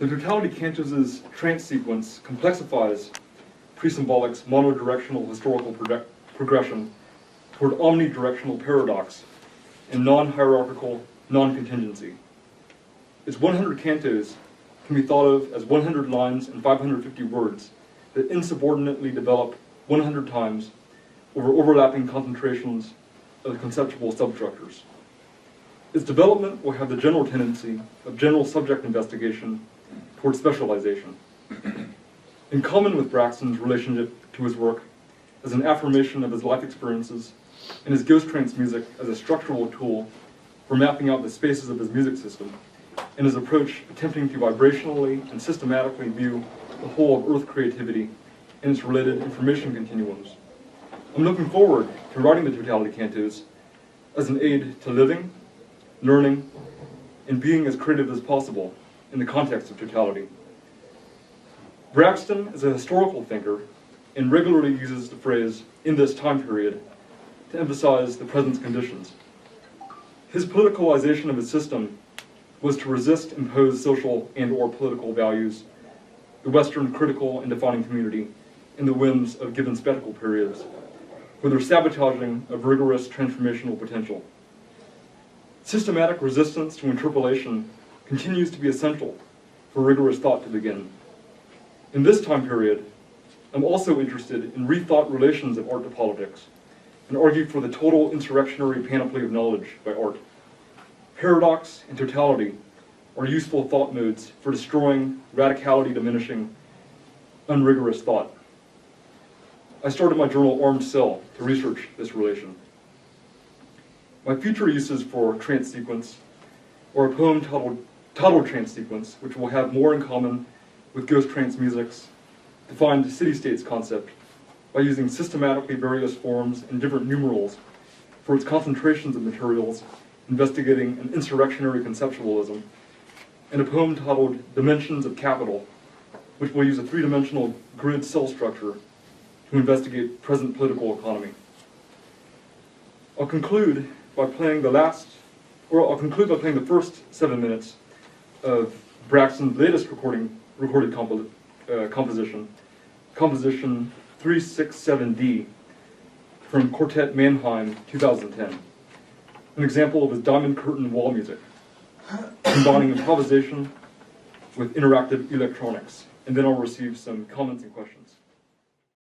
The totality cantos' trance sequence complexifies pre-symbolic's monodirectional historical progression toward omnidirectional paradox and non-hierarchical non-contingency. Its 100 cantos can be thought of as 100 lines and 550 words that insubordinately develop 100 times over overlapping concentrations of conceptual substructures. Its development will have the general tendency of general subject investigation towards specialization. In common with Braxton's relationship to his work as an affirmation of his life experiences and his ghost trance music as a structural tool for mapping out the spaces of his music system, and his approach attempting to vibrationally and systematically view the whole of Earth creativity and its related information continuums, I'm looking forward to writing the totality cantos as an aid to living, learning, and being as creative as possible in the context of totality. Braxton is a historical thinker and regularly uses the phrase, "in this time period," to emphasize the present conditions. His politicalization of his system was to resist imposed social and/or political values, the Western critical and defining community, and the whims of given spectacle periods, with their sabotaging of rigorous transformational potential. Systematic resistance to interpolation continues to be essential for rigorous thought to begin. In this time period, I'm also interested in rethought relations of art to politics, and argue for the total insurrectionary panoply of knowledge by art. Paradox and totality are useful thought modes for destroying, radicality diminishing, unrigorous thought. I started my journal Armed Cell to research this relation. My future uses for trance sequence are a poem titled Trance Sequence, which will have more in common with ghost trance music's defined city-states concept by using systematically various forms and different numerals for its concentrations of materials investigating an insurrectionary conceptualism, and a poem titled Dimensions of Capital, which will use a three-dimensional grid cell structure to investigate present political economy. I'll conclude by playing the first 7 minutes of Braxton's latest recorded composition 367D from Quartet Mannheim 2010, an example of his diamond curtain wall music, combining improvisation with interactive electronics, and then I'll receive some comments and questions.